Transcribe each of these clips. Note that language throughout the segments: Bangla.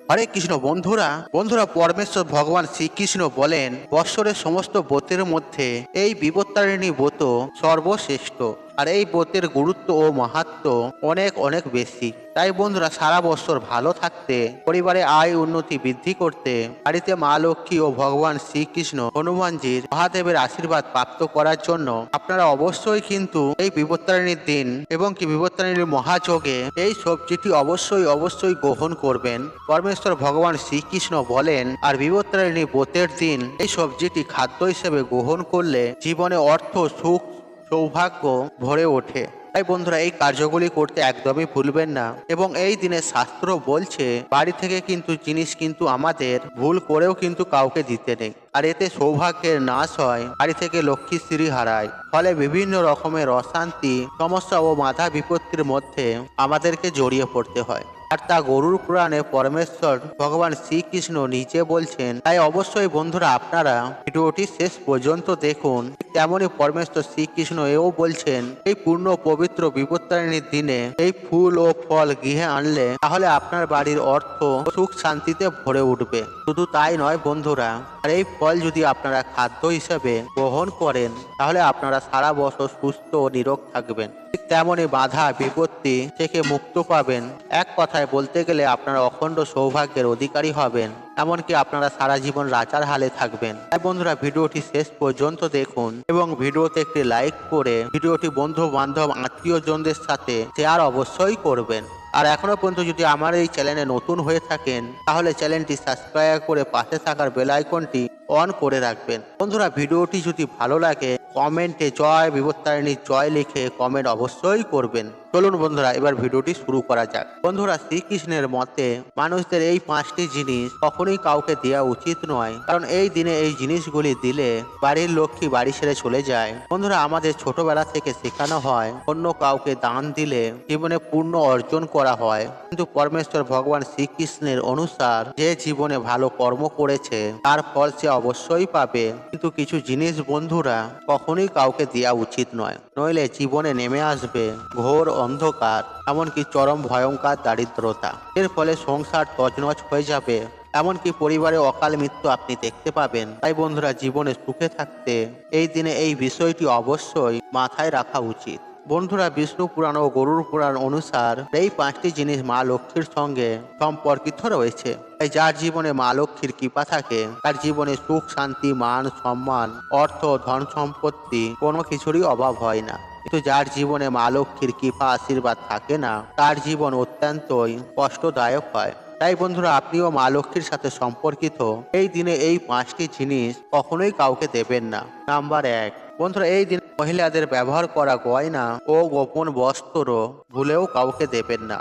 হরে কৃষ্ণ বন্ধুরা বন্ধুরা পরমেশ্বর ভগবান শ্রীকৃষ্ণ বলেন বৎসরের সমস্ত ব্রতের মধ্যে এই বিপত্তারিণী ব্রত সর্বশ্রেষ্ঠ। আর এই ব্রতের গুরুত্ব ও মাহাত্ম্য অনেক অনেক বেশি। তাই বন্ধুরা সারা বছর ভালো থাকতে, পরিবারে আয় উন্নতি বৃদ্ধি করতে, বাড়িতে মা লক্ষ্মী ও ভগবান শ্রীকৃষ্ণ হনুমানজির মহাদেবের আশীর্বাদ প্রাপ্ত করার জন্য আপনারা অবশ্যই কিন্তু এই বিপত্তারিণীর দিন এবং কি বিপত্তারিণীর মহাযোগে এই সবজিটি অবশ্যই অবশ্যই গ্রহণ করবেন। পরমেশ্বর ভগবান শ্রীকৃষ্ণ বলেন আর বিপত্তারিণী ব্রতের দিন এই সবজিটি খাদ্য হিসেবে গ্রহণ করলে জীবনে অর্থ সুখ সৌভাগ্য ভরে ওঠে। তাই বন্ধুরা এই কার্যগুলি করতে একদমই ভুলবেন না। এবং এই দিনে শাস্ত্র বলছে বাড়ি থেকে কিন্তু জিনিস কিন্তু আমাদের ভুল করেও কিন্তু কাউকে দিতে নেই। আর এতে সৌভাগ্যের নাশ হয়, বাড়ি থেকে লক্ষ্মীশ্রী হারায়। ফলে বিভিন্ন রকমের অশান্তি সমস্যা ও বাধা বিপত্তির মধ্যে আমাদেরকে জড়িয়ে পড়তে হয়। আর তা গরুর পুরাণে পরমেশ্বর ভগবান শ্রীকৃষ্ণ নিজে বলছেন। তাই অবশ্যই বন্ধুরা আপনারা ভিডিওটি শেষ পর্যন্ত দেখুন। তেমনি পরমেশ্বর শ্রীকৃষ্ণ এও বলছেন এই পূর্ণ পবিত্র বিপত্তারিণীর দিনে এই ফুল ও ফল গৃহে আনলে তাহলে আপনার বাড়ির অর্থ সুখ শান্তিতে ভরে উঠবে। শুধু তাই নয় বন্ধুরা, আর এই ফল যদি আপনারা খাদ্য হিসেবে গ্রহণ করেন তাহলে আপনারা সারা বছর সুস্থ ও নিরোগ থাকবেন। ঠিক তেমনই বাধা বিপত্তি থেকে মুক্ত পাবেন। এক কথায় বলতে গেলে আপনারা অখণ্ড সৌভাগ্যের অধিকারী হবেন, এমনকি আপনারা সারা জীবন রাজার হালে থাকবেন। তাই বন্ধুরা ভিডিওটি শেষ পর্যন্ত দেখুন এবং ভিডিওতে একটি লাইক করে ভিডিওটি বন্ধু বান্ধব আত্মীয়জনদের সাথে শেয়ার অবশ্যই করবেন। আর এখনো পর্যন্ত যদি আমার এই চ্যানেলে নতুন হয়ে থাকেন তাহলে চ্যানেলটি সাবস্ক্রাইব করে পাশে থাকার বেল আইকনটি অন করে রাখবেন। বন্ধুরা ভিডিওটি যদি ভালো লাগে কমেন্টে জয় বিপত্তারিণী জয় লিখে কমেন্ট অবশ্যই করবেন। চলুন বন্ধুরা এবার ভিডিওটি শুরু করা যাক। বন্ধুরা শ্রীকৃষ্ণের মতে মানুষদের এই 5টি জিনিস কখনোই কাউকে দেওয়া উচিত নয়, কারণ এই দিনে এই জিনিসগুলি দিলে বাড়ির লক্ষ্মী বাড়ি ছেড়ে চলে যায়। বন্ধুরা আমাদের ছোটবেলা থেকে শেখানো হয় অন্য কাউকে দান দিলে জীবনে পূর্ণ অর্জন করা হয়, কিন্তু পরমেশ্বর ভগবান শ্রীকৃষ্ণের অনুসার যে জীবনে ভালো কর্ম করেছে তার ফল সে অবশ্যই পাবে। কিন্তু কিছু জিনিস বন্ধুরা কখনোই কাউকে দেওয়া উচিত নয়, নইলে জীবনে নেমে আসবে ঘোর অন্ধকার, এমনকি চরম ভয়ঙ্কর দারিদ্রতা। এর ফলে সংসার তছনছ হয়ে যাবে, এমনকি পরিবারে অকাল মৃত্যু আপনি দেখতে পাবেন। তাই বন্ধুরা জীবনে সুখে থাকতে এই দিনে এই বিষয়টি অবশ্যই মাথায় রাখা উচিত। বন্ধুরা বিষ্ণু পুরাণ ও গরুর পুরাণ অনুসার এই 5টি জিনিস মা লক্ষ্মীর সঙ্গে সম্পর্কিত রয়েছে। তাই যার জীবনে মা লক্ষ্মীর কৃপা থাকে তার জীবনে সুখ শান্তি মান সম্মান অর্থ ধন সম্পত্তি কোনো কিছুরই অভাব হয় না। কিন্তু যার জীবনে মা লক্ষ্মীর কৃপা আশীর্বাদ থাকে না তার জীবন অত্যন্তই কষ্টদায়ক হয়। তাই বন্ধুরা আপনিও মা লক্ষ্মীর সাথে সম্পর্কিত এই দিনে এই 5টি জিনিস কখনোই কাউকে দেবেন না। নাম্বার 1, বন্ধুরা এই দিন মহিলাদের ব্যবহার করা গয়না ও গোপন বস্ত্র ভুলেও কাউকে দেবেন না।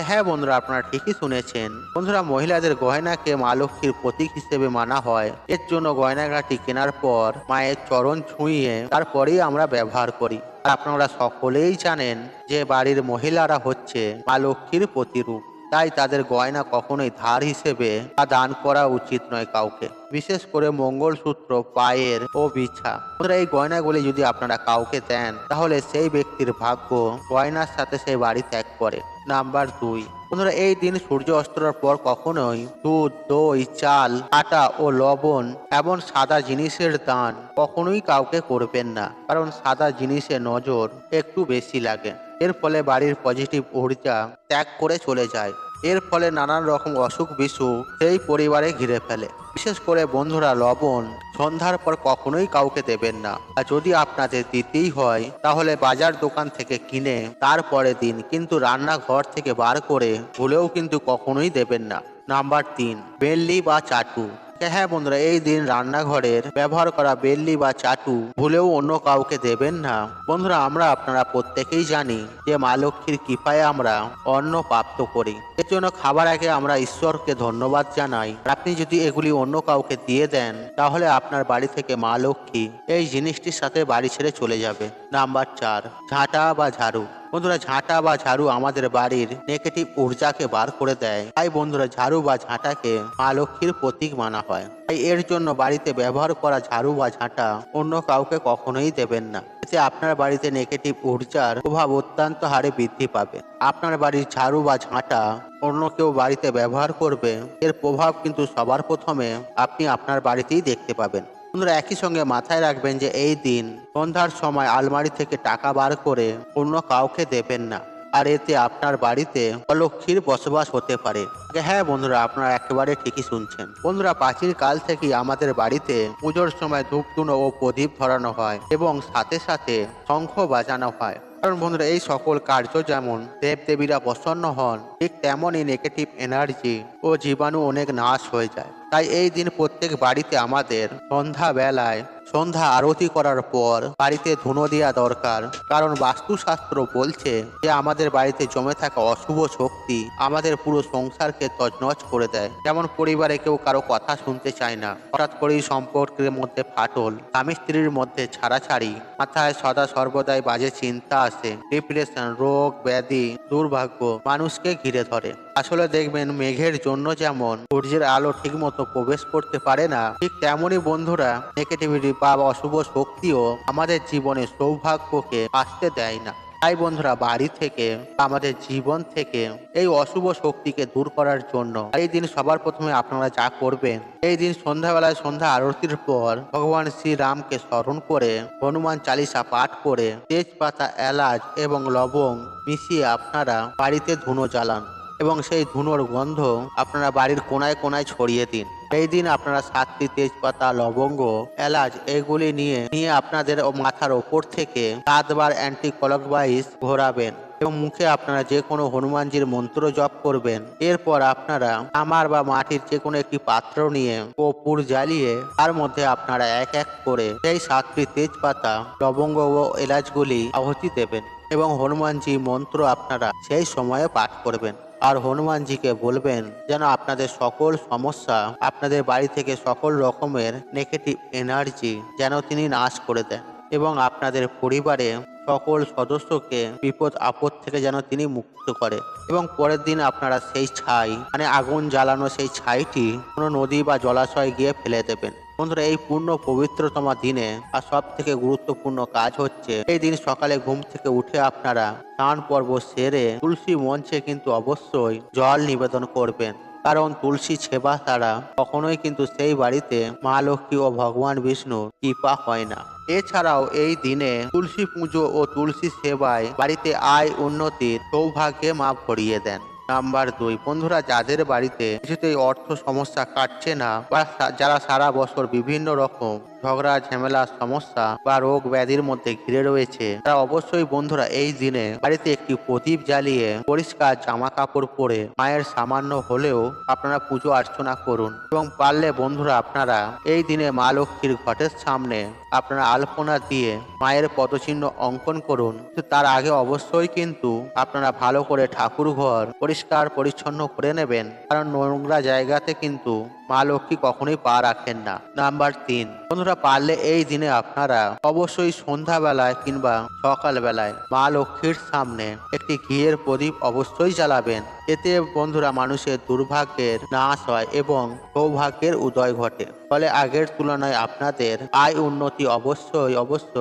হ্যাঁ বন্ধুরা আপনারা ঠিকই শুনেছেন। বন্ধুরা মহিলাদের গয়নাকে মা লক্ষ্মীর প্রতীক হিসেবে মানা হয়। এর জন্য গয়নাগাটি কেনার পর মায়ের চরণ ছুঁয়ে তারপরেই আমরা ব্যবহার করি। আর আপনারা সকলেই জানেন যে বাড়ির মহিলারা হচ্ছে মা লক্ষ্মীর প্রতিরূপ। তাই তাদের গয়না কখনোই ধার হিসেবে বা দান করা উচিত নয় কাউকে, বিশেষ করে মঙ্গলসূত্র পায়ের ও বিছা। এই গয়নাগুলি যদি আপনারা কাউকে দেন তাহলে সেই ব্যক্তির ভাগ্য গয়নার সাথে সেই বাড়ি ত্যাগ করে। নাম্বার 2, বন্ধুরা এই দিন সূর্য অস্তরের পর কখনোই দুধ দই চাল আটা ও লবণ এমন সাদা জিনিসের দান কখনোই কাউকে করবেন না, কারণ সাদা জিনিসে নজর একটু বেশি লাগে। এর ফলে বাড়ির পজিটিভ ঊর্জা ত্যাগ করে চলে যায়। এর ফলে নানান রকম অসুখ বিসুখ সেই পরিবারে ঘিরে ফেলে। বিশেষ করে বন্ধুরা লবণ সন্ধ্যার পর কখনোই কাউকে দেবেন না। আর যদি আপনাদের দিতেই হয় তাহলে বাজার দোকান থেকে কিনে তারপরে দিন, কিন্তু রান্নাঘর থেকে বার করে ভুলেও কিন্তু কখনোই দেবেন না। নাম্বার 3, বেল্লি বা চাটু। হ্যাঁ বন্ধুরা এই দিন রান্নাঘরের ব্যবহার করা বেল্লি বা চাটু ভুলেও অন্য কাউকে দেবেন না। বন্ধুরা আপনারা প্রত্যেকেই জানি যে মা লক্ষ্মীর কৃপায় আমরা অন্ন প্রাপ্ত করি, এর জন্য খাবার আগে আমরা ঈশ্বরকে ধন্যবাদ জানাই। আপনি যদি এগুলি অন্য কাউকে দিয়ে দেন তাহলে আপনার বাড়ি থেকে মা লক্ষ্মী এই জিনিসটির সাথে বাড়ি ছেড়ে চলে যাবে। নাম্বার 4, ঝাঁটা বা ঝাড়ু। বন্ধুরা ঝাঁটা বা ঝাড়ু আমাদের বাড়ির নেগেটিভ ঊর্জাকে বার করে দেয়। তাই বন্ধুরা ঝাড়ু বা ঝাঁটাকে মা লক্ষ্মীর প্রতীক মানা হয়। তাই এর জন্য বাড়িতে ব্যবহার করা ঝাড়ু বা ঝাঁটা অন্য কাউকে কখনোই দেবেন না। এতে আপনার বাড়িতে নেগেটিভ ঊর্জার প্রভাব অত্যন্ত হারে বৃদ্ধি পাবে। আপনার বাড়ির ঝাড়ু বা ঝাঁটা অন্য কেউ বাড়িতে ব্যবহার করবে, এর প্রভাব কিন্তু সবার প্রথমে আপনি আপনার বাড়িতেই দেখতে পাবেন। বন্ধুরা একই সঙ্গে মাথায় রাখবেন যে এই দিন সন্ধ্যার সময় আলমারি থেকে টাকা বার করে অন্য কাউকে দেবেন না, আর এতে আপনার বাড়িতে অলক্ষ্মীর বসবাস হতে পারে। হ্যাঁ বন্ধুরা, আপনারা একেবারে ঠিকই শুনছেন। বন্ধুরা প্রাচীন কাল থেকেই আমাদের বাড়িতে পুজোর সময় ধূপধুনো ও প্রদীপ ধরানো হয় এবং সাথে সাথে শঙ্খ বাজানো হয়। কারণ বন্ধুরা এই সকল কার্য যেমন দেবদেবীরা প্রসন্ন হন, ঠিক তেমনই নেগেটিভ এনার্জি ও জীবাণু অনেক নাশ হয়ে যায়। তাই এই দিন প্রত্যেক বাড়িতে আমাদের সন্ধ্যা আরতি করার পর বাড়িতে ধুনো দেওয়া দরকার। কারণ বাস্তুশাস্ত্র বলছে যে আমাদের বাড়িতে জমে থাকা অশুভ শক্তি আমাদের পুরো সংসারকে তছনছ করে দেয়। যেমন পরিবারে কেউ কারো কথা শুনতে চায় না, হঠাৎ করেই সম্পর্কের মধ্যে ফাটল, স্বামী স্ত্রীর মধ্যে ছাড়াছাড়ি, মাথায় সদা সর্বদাই বাজে চিন্তা আসে, ডিপ্রেশন, রোগ ব্যাধি, দুর্ভাগ্য মানুষকে ঘিরে ধরে। আসলে দেখবেন মেঘের জন্য যেমন সূর্যের আলো ঠিক মতো প্রবেশ করতে পারে না, ঠিক তেমনই বন্ধুরা নেগেটিভিটি বা অশুভ শক্তিও আমাদের জীবনে সৌভাগ্যকে আসতে দেয় না। তাই বন্ধুরা বাড়ি থেকে আমাদের জীবন থেকে এই অশুভ শক্তিকে দূর করার জন্য এই দিন সবার প্রথমে আপনারা যা করবেন, এই দিন সন্ধ্যাবেলায় সন্ধ্যা আরতির পর ভগবান শ্রীরামকে স্মরণ করে হনুমান চালিসা পাঠ করে তেজপাতা, এলাচ এবং লবঙ্গ মিশিয়ে আপনারা বাড়িতে ধুনো জ্বালান এবং সেই ধুনোর গন্ধ আপনারা বাড়ির কোনায় কোনায় ছড়িয়ে দিন। এই দিন আপনারা 7টি তেজপাতা, লবঙ্গ, এলাচ এগুলি নিয়ে আপনাদের মাথার ওপর থেকে 7 বার অ্যান্টি ক্লকওয়াইজ ঘোরাবেন এবং মুখে আপনারা যে কোনো হনুমানজির মন্ত্র জপ করবেন। এরপর আপনারা তামার বা মাটির যে কোনো একটি পাত্র নিয়ে কর্পূর জ্বালিয়ে তার মধ্যে আপনারা এক এক করে সেই 7টি তেজপাতা, লবঙ্গ ও এলাচগুলি আহুতি দেবেন এবং হনুমানজি মন্ত্র আপনারা সেই সময়ে পাঠ করবেন। আর হনুমানজিকে বলবেন যেন আপনাদের সকল সমস্যা, আপনাদের বাড়ি থেকে সকল রকমের নেগেটিভ এনার্জি যেন তিনি নাশ করে দেন এবং আপনাদের পরিবারে সকল সদস্যকে বিপদ আপদ থেকে যেন তিনি মুক্ত করে। এবং পরের দিন আপনারা সেই ছাই আগুন জ্বালানো সেই ছাইটি কোনো নদী বা জলাশয়ে গিয়ে ফেলে দেবেন। বন্ধুরা এই পূর্ণ পবিত্রতম দিনে আর সব থেকে গুরুত্বপূর্ণ কাজ হচ্ছে এই দিন সকালে ঘুম থেকে উঠে আপনারা স্নান পর্ব সেরে তুলসী মঞ্চে কিন্তু অবশ্যই জল নিবেদন করবেন। কারণ তুলসী সেবা ছাড়া কখনোই কিন্তু সেই বাড়িতে মা লক্ষ্মী ও ভগবান বিষ্ণু কৃপা হয় না। এছাড়াও এই দিনে তুলসী পুজো ও তুলসী সেবায় বাড়িতে আয় উন্নতির সৌভাগ্যে মা ভরিয়ে দেন। নাম্বার 2, বন্ধুরা যাদের বাড়িতে কিছুতেই অর্থ সমস্যা কাটছে না বা যারা সারা বছর বিভিন্ন রকম ঝগড়া ঝামেলা সমস্যা বা রোগ ব্যাধির মধ্যে ঘিরে রয়েছে, তারা অবশ্যই বন্ধুরা এই দিনে বাড়িতে একটি প্রদীপ জ্বালিয়ে পরিষ্কার জামা কাপড় পরে মায়ের সামান্য হলেও আপনারা পুজো অর্চনা করুন। এবং পারলে বন্ধুরা আপনারা এই দিনে মা লক্ষ্মীর ঘটের সামনে আপনারা আলপনা দিয়ে মায়ের পদচিহ্ন অঙ্কন করুন। তার আগে অবশ্যই কিন্তু আপনারা ভালো করে ঠাকুর ঘর পরিষ্কার পরিচ্ছন্ন করে নেবেন, কারণ নোংরা জায়গাতে কিন্তু মা লক্ষ্মী কখনোই পা রাখেন না। নাম্বার 3, বন্ধুরা পারলে এই দিনে আপনারা অবশ্যই সন্ধ্যাবেলায় কিংবা সকালবেলায় মা লক্ষ্মীর সামনে একটি ঘিয়ের প্রদীপ অবশ্যই জ্বালাবেন। এতে বন্ধুরা মানুষের দুর্ভাগ্যের নাশ হয় এবং সৌভাগ্যের উদয় ঘটে। ফলে আগের তুলনায় আপনাদের আয় উন্নতি অবশ্যই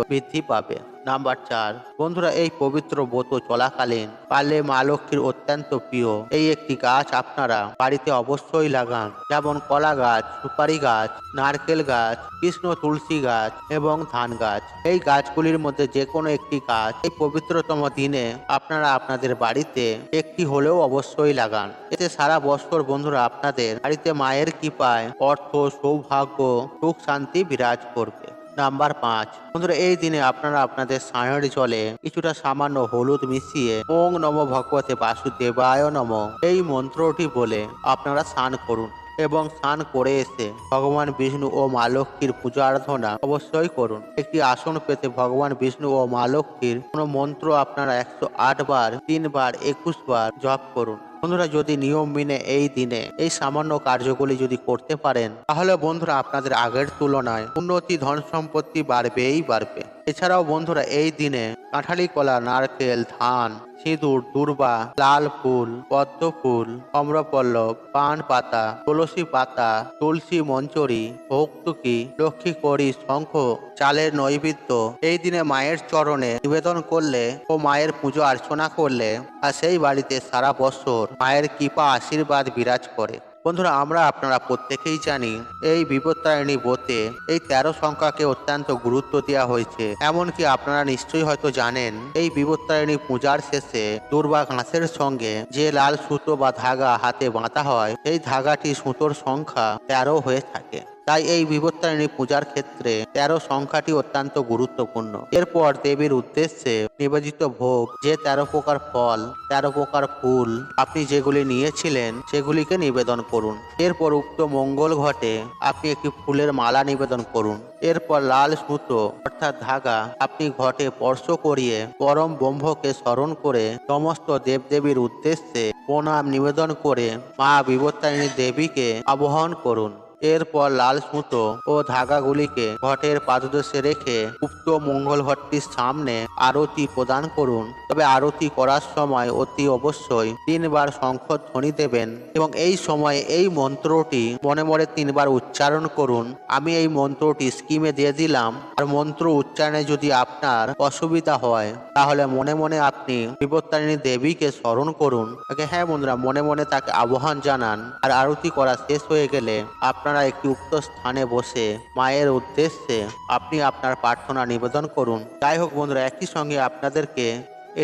বৃদ্ধি পাবে। নাম্বার 4, বন্ধুরা এই পবিত্র ব্রত চলাকালীন পারলে মা লক্ষ্মীর অত্যন্ত প্রিয় এই একটি গাছ আপনারা বাড়িতে অবশ্যই লাগান, যেমন কলা গাছ, সুপারি গাছ, নারকেল গাছ, কৃষ্ণ তুলসী গাছ এবং ধান গাছ। এই গাছগুলির মধ্যে যে কোনো একটি গাছ এই পবিত্রতম দিনে আপনারা আপনাদের বাড়িতে একটি হলেও অবশ্যই লাগান। এতে সারা বছর বন্ধুরা আপনাদের বাড়িতে মায়ের কৃপায় অর্থ, সৌভাগ্য, সুখ শান্তি বিরাজ করবে। নাম্বার 5, বন্ধুরা এই দিনে আপনারা আপনাদের স্নানের জলে কিছুটা সামান্য হলুদ মিশিয়ে ওং নমো ভগবতে বাসুদেবায় নমঃ এই মন্ত্রটি বলে আপনারা স্নান করুন এবং স্নান করে এসে ভগবান বিষ্ণু ও মা লক্ষ্মীর পূজা আরাধনা অবশ্যই করুন। একটি আসন পেতে ভগবান বিষ্ণু ও মা লক্ষ্মীর কোনো মন্ত্র আপনারা 108 বার, 3 বার, 21 বার জপ করুন। বন্ধুরা যদি নিয়ম মেনে এই দিনে এই সামান্য কার্যগুলি যদি করতে পারেন, তাহলে বন্ধুরা আপনাদের আগের তুলনায় উন্নতি, ধন সম্পত্তি বাড়বেই বাড়বে। এছাড়াও বন্ধুরা এই দিনে কাঁঠালি কলা, নারকেল, ধান, সিঁদুর, দূর্বা, লাল ফুল, পদ্ম ফুল, কমরপল্লব, পান পাতা, তুলসী পাতা, তুলসী মঞ্জরি, ভৌতুকি, লক্ষ্মী কড়ি, শঙ্খ, চালের নৈবেদ্য এই দিনে মায়ের চরণে নিবেদন করলে ও মায়ের পুজো অর্চনা করলে আর সেই বাড়িতে সারা বছর মায়ের কৃপা আশীর্বাদ বিরাজ করে। বন্ধুরা আপনারা প্রত্যেকেই জানি এই বিপত্তারিণী ব্রতে এই 13 সংখ্যাকে অত্যন্ত গুরুত্ব দেওয়া হয়েছে। এমনকি আপনারা নিশ্চয়ই হয়তো জানেন এই বিপত্তারিণী পূজার শেষে দুর্বা ঘাসের সঙ্গে যে লাল সুতো বা ধাগা হাতে বাঁধা হয়, এই ধাগাটি সুতোর সংখ্যা 13 হয়ে থাকে। তাই এই বিপত্তারিণী পূজার ক্ষেত্রে 13 সংখ্যাটি অত্যন্ত গুরুত্বপূর্ণ। এরপর দেবীর উদ্দেশ্যে নিবেদিত ভোগ, যে 13 প্রকার ফল, 13 প্রকার ফুল আপনি যেগুলি নিয়েছিলেন সেগুলিকে নিবেদন করুন। এরপর উক্ত মঙ্গল ঘটে আপনি একটি ফুলের মালা নিবেদন করুন। এরপর লাল সুতো অর্থাৎ ধাগা আপনি ঘটে স্পর্শ করিয়ে পরম ব্রহ্মকে স্মরণ করে সমস্ত দেবদেবীর উদ্দেশ্যে প্রণাম নিবেদন করে মা বিপত্তারিণী দেবীকে আবাহন করুন। এরপর লাল সুতো ও ধাগাগুলিকে ঘটের পাদদেশে রেখে উক্ত মঙ্গল ঘটটির সামনে আরতি প্রদান করুন। তবে আরতি করার সময় অতি অবশ্যই 3 বার শঙ্খ ধ্বনি দেবেন এবং এই সময় এই মন্ত্রটি মনে মনে 3 বার উচ্চারণ করুন। আমি এই মন্ত্রটি স্ক্রিনে দিয়ে দিলাম, আর মন্ত্র উচ্চারণে যদি আপনার অসুবিধা হয় তাহলে মনে মনে আপনি বিপত্তারিণী দেবীকে স্মরণ করুন। হ্যাঁ বন্ধুরা, মনে মনে তাকে আহ্বান জানান। আর আরতি করা শেষ হয়ে গেলে আপনারা একটি উক্ত স্থানে বসে মায়ের উদ্দেশ্যে আপনি আপনার প্রার্থনা নিবেদন করুন। যাই হোক বন্ধুরা, একই সঙ্গে আপনাদেরকে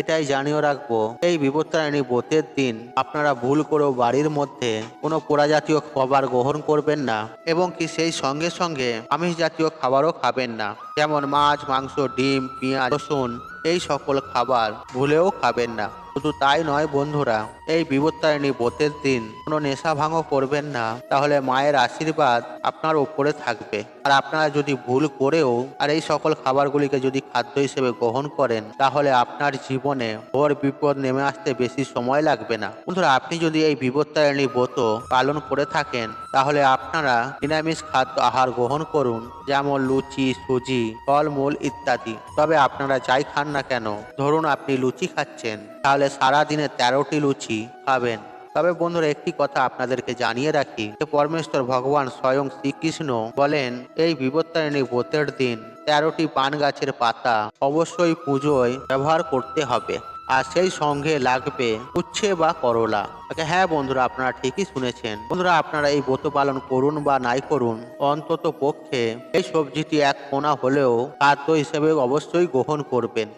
এটাই জানিয়ে রাখবো, এই বিপত্তারিণী ব্রতের দিন আপনারা ভুল করেও বাড়ির মধ্যে কোনো পোড়া জাতীয় খাবার গ্রহণ করবেন না এবং কি সেই সঙ্গে সঙ্গে আমিষ জাতীয় খাবারও খাবেন না, যেমন মাছ, মাংস, ডিম, পেঁয়াজ, রসুন এই সকল খাবার ভুলেও খাবেন না। শুধু তাই নয় বন্ধুরা, এই বিপত্তারিণী ব্রতের দিন কোনো নেশা ভাঙও করবেন না, তাহলে মায়ের আশীর্বাদ আপনার উপরে থাকবে। আর আপনারা যদি ভুল করেও আর এই সকল খাবারগুলিকে যদি খাদ্য হিসেবে গ্রহণ করেন, তাহলে আপনার জীবনে ঘোর বিপদ নেমে আসতে বেশি সময় লাগবে না। বন্ধুরা, আপনি যদি এই বিপত্তারিণী ব্রত পালন করে থাকেন, তাহলে আপনারা নিরামিষ খাদ্য আহার গ্রহণ করুন, যেমন লুচি, সুজি, ফলমূল ইত্যাদি। তবে আপনারা যাই খান না কেন, ধরুন আপনি লুচি খাচ্ছেন, তাহলে সারা দিনে 13টি লুচি খাবেন। তবে বন্ধুরা, একটি কথা আপনাদেরকে জানিয়ে রাখি যে পরমেশ্বর ভগবান স্বয়ং শ্রীকৃষ্ণ বলেন এই বিপত্তারিণী ব্রতের দিন 13টি পান গাছের পাতা অবশ্যই পুজোয় ব্যবহার করতে হবে, আর সেই সঙ্গে লাগবে উচ্ছে বা করলা। হ্যাঁ বন্ধুরা, আপনারা ঠিকই শুনেছেন। বন্ধুরা, আপনারা এই ব্রত পালন করুন বা নাই করুন, অন্তত পক্ষে এই সবজিটি এক কোণা হলেও খাদ্য হিসেবে অবশ্যই গ্রহণ করবেন।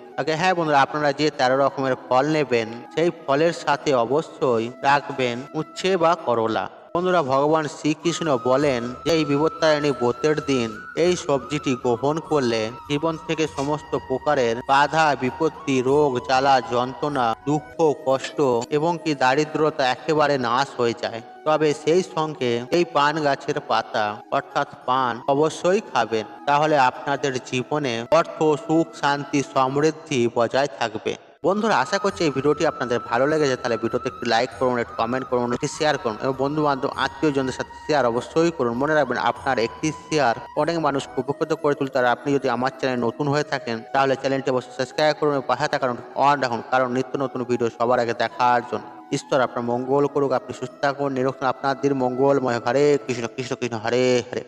হ্যাঁ বন্ধুরা, আপনারা যে 13 রকমের ফল নেবেন সেই ফলের সাথে অবশ্যই রাখবেন উচ্ছে বা করলা। বন্ধুরা, ভগবান শ্রীকৃষ্ণ বলেন যে এই বিপত্তারিণী ব্রতের দিন এই সবজিটি গ্রহণ করলে জীবন থেকে সমস্ত প্রকারের বাধা, বিপত্তি, রোগ, জ্বালা, যন্ত্রণা, দুঃখ, কষ্ট এবং কি দারিদ্রতা একেবারে নাশ হয়ে যায়। তবে সেই সঙ্গে এই পান গাছের পাতা অর্থাৎ পান অবশ্যই খাবেন, তাহলে আপনাদের জীবনে অর্থ, সুখ, শান্তি, সমৃদ্ধি বজায় থাকবে। বন্ধুরা, আশা করছি এই ভিডিওটি আপনাদের ভালো লেগেছে। তাহলে ভিডিওতে একটু লাইক করুন, একটু কমেন্ট করুন, একটি শেয়ার করুন এবং বন্ধু বান্ধব আত্মীয়জনদের সাথে শেয়ার অবশ্যই করুন। মনে রাখবেন, আপনার একটি শেয়ার অনেক মানুষ উপকৃত করে তুলতে। আর আপনি যদি আমার চ্যানেল নতুন হয়ে থাকেন, তাহলে চ্যানেলটি অবশ্যই সাবস্ক্রাইব করুন এবং পাশে থাকা অন রাখুন, কারণ নিত্য নতুন ভিডিও সবার আগে দেখার জন্য। ঈশ্বর আপনার মঙ্গল করুক, আপনি সুস্থ থাকুন, নিরক্ষণ আপনার দিন মঙ্গলময়। হরে কৃষ্ণ কৃষ্ণ কৃষ্ণ হরে হরে।